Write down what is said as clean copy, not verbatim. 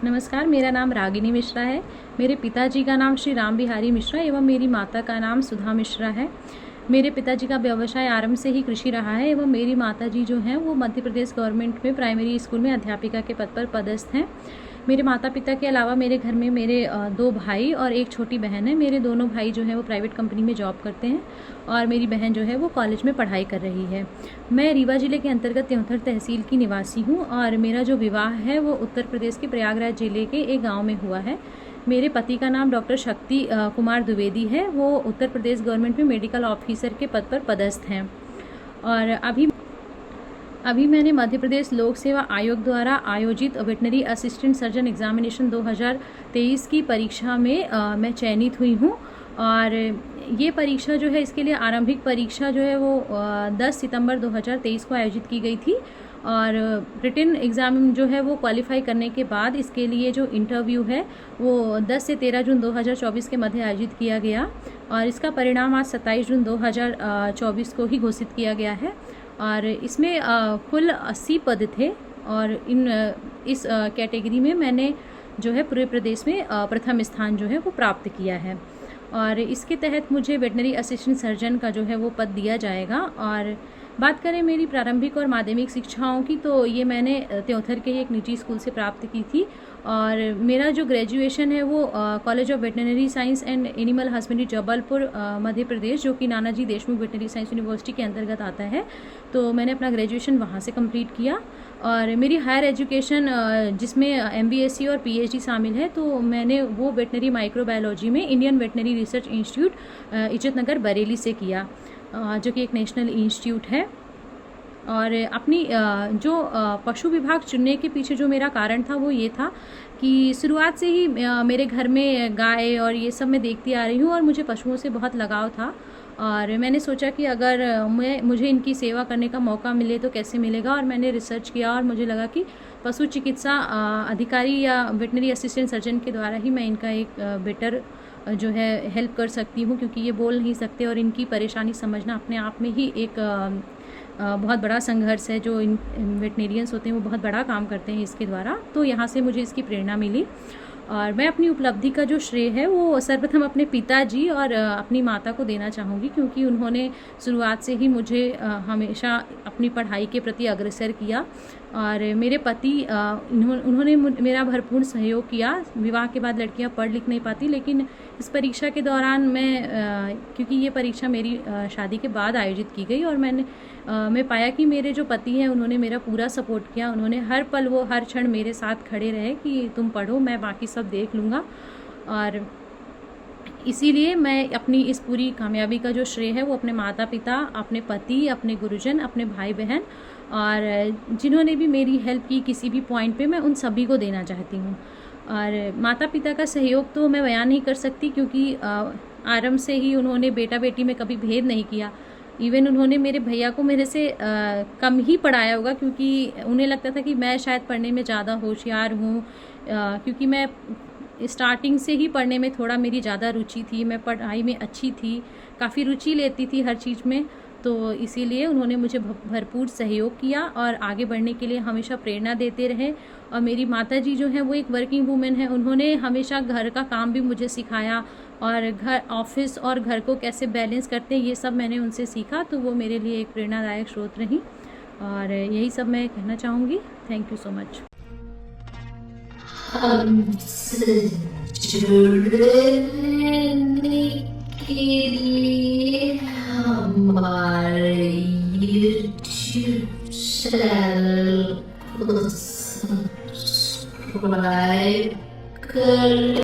नमस्कार, मेरा नाम रागिनी मिश्रा है। मेरे पिताजी का नाम श्री राम बिहारी मिश्रा एवं मेरी माता का नाम सुधा मिश्रा है। मेरे पिताजी का व्यवसाय आरंभ से ही कृषि रहा है एवं मेरी माताजी जो हैं वो मध्य प्रदेश गवर्नमेंट में प्राइमरी स्कूल में अध्यापिका के पद पर पदस्थ हैं। मेरे माता पिता के अलावा मेरे घर में मेरे 2 भाई और एक छोटी बहन है। मेरे दोनों भाई जो हैं वो प्राइवेट कंपनी में जॉब करते हैं और मेरी बहन जो है वो कॉलेज में पढ़ाई कर रही है। मैं रीवा जिले के अंतर्गत त्योंथर तहसील की निवासी हूँ और मेरा जो विवाह है वो उत्तर प्रदेश के प्रयागराज जिले के एक गाँव में हुआ है। मेरे पति का नाम डॉक्टर शक्ति कुमार द्विवेदी है। वो उत्तर प्रदेश गवर्नमेंट में मेडिकल ऑफिसर के पद पर पदस्थ हैं और अभी मैंने मध्य प्रदेश लोक सेवा आयोग द्वारा आयोजित वेटनरी असिस्टेंट सर्जन एग्जामिनेशन 2023 की परीक्षा में मैं चयनित हुई हूँ और ये परीक्षा जो है इसके लिए आरंभिक परीक्षा जो है वो 10 सितंबर 2023 को आयोजित की गई थी और रिटन एग्ज़ाम जो है वो क्वालिफाई करने के बाद इसके लिए जो इंटरव्यू है वो 10 से 13 जून 2024 के मध्य आयोजित किया गया और इसका परिणाम आज 27 जून 2024 को ही घोषित किया गया है और इसमें कुल 80 पद थे और इस कैटेगरी में मैंने जो है पूरे प्रदेश में प्रथम स्थान जो है वो प्राप्त किया है और इसके तहत मुझे वेटनरी असिस्टेंट सर्जन का जो है वो पद दिया जाएगा। और बात करें मेरी प्रारंभिक और माध्यमिक शिक्षाओं की तो ये मैंने त्योंथर के एक निजी स्कूल से प्राप्त की थी और मेरा जो ग्रेजुएशन है वो college of veterinary science and animal husbandry Jabalpur Madhya Pradesh जो कि Nanaji Deshmukh veterinary science university के अंतर्गत आता है, तो मैंने अपना ग्रेजुएशन वहाँ से कंप्लीट किया और मेरी हायर एजुकेशन जिसमें MBSc और PhD शामिल है तो मैंने वो वेटनरी माइक्रोबायोलॉजी में इंडियन वेटनरी रिसर्च इंस्टीट्यूट इज्जत नगर बरेली से किया जो कि एक नेशनल इंस्टीट्यूट है। और अपनी जो पशु विभाग चुनने के पीछे जो मेरा कारण था वो ये था कि शुरुआत से ही मेरे घर में गाय और ये सब मैं देखती आ रही हूँ और मुझे पशुओं से बहुत लगाव था और मैंने सोचा कि अगर मुझे इनकी सेवा करने का मौका मिले तो कैसे मिलेगा और मैंने रिसर्च किया और मुझे लगा कि पशु चिकित्सा अधिकारी या वेटनरी असिस्टेंट सर्जन के द्वारा ही मैं इनका एक बेटर जो है हेल्प कर सकती हूँ क्योंकि ये बोल नहीं सकते और इनकी परेशानी समझना अपने आप में ही एक बहुत बड़ा संघर्ष है। जो इन वेटनेरियंस होते हैं वो बहुत बड़ा काम करते हैं इसके द्वारा, तो यहाँ से मुझे इसकी प्रेरणा मिली और मैं अपनी उपलब्धि का जो श्रेय है वो सर्वप्रथम अपने पिताजी और अपनी माता को देना चाहूँगी क्योंकि उन्होंने शुरुआत से ही मुझे हमेशा अपनी पढ़ाई के प्रति अग्रसर किया और मेरे पति उन्होंने मेरा भरपूर सहयोग किया। विवाह के बाद लड़कियां पढ़ लिख नहीं पाती लेकिन इस परीक्षा के दौरान मैं क्योंकि ये परीक्षा मेरी शादी के बाद आयोजित की गई और मैं पाया कि मेरे जो पति हैं उन्होंने मेरा पूरा सपोर्ट किया। उन्होंने हर पल वो हर क्षण मेरे साथ खड़े रहे कि तुम पढ़ो, मैं बाकी सब देख लूँगा और इसीलिए मैं अपनी इस पूरी कामयाबी का जो श्रेय है वो अपने माता पिता, अपने पति, अपने गुरुजन, अपने भाई बहन और जिन्होंने भी मेरी हेल्प की किसी भी पॉइंट पे मैं उन सभी को देना चाहती हूँ। और माता पिता का सहयोग तो मैं बयान नहीं कर सकती क्योंकि आरंभ से ही उन्होंने बेटा बेटी में कभी भेद नहीं किया। इवन उन्होंने मेरे भैया को मेरे से कम ही पढ़ाया होगा क्योंकि उन्हें लगता था कि मैं शायद पढ़ने में ज़्यादा होशियार हूँ क्योंकि मैं स्टार्टिंग से ही पढ़ने में थोड़ा मेरी ज़्यादा रुचि थी, मैं पढ़ाई में अच्छी थी, काफ़ी रुचि लेती थी हर चीज़ में, तो इसीलिए उन्होंने मुझे भरपूर सहयोग किया और आगे बढ़ने के लिए हमेशा प्रेरणा देते रहे। और मेरी माताजी जो हैं वो एक वर्किंग वूमेन है, उन्होंने हमेशा घर का काम भी मुझे सिखाया और घर ऑफिस और घर को कैसे बैलेंस करते हैं ये सब मैंने उनसे सीखा, तो वो मेरे लिए एक प्रेरणादायक स्रोत रही और यही सब मैं कहना चाहूँगी। Thank you so much. हमसे जुड़ने के लिए हमारे YouTube चैनल को सब्सक्राइब कर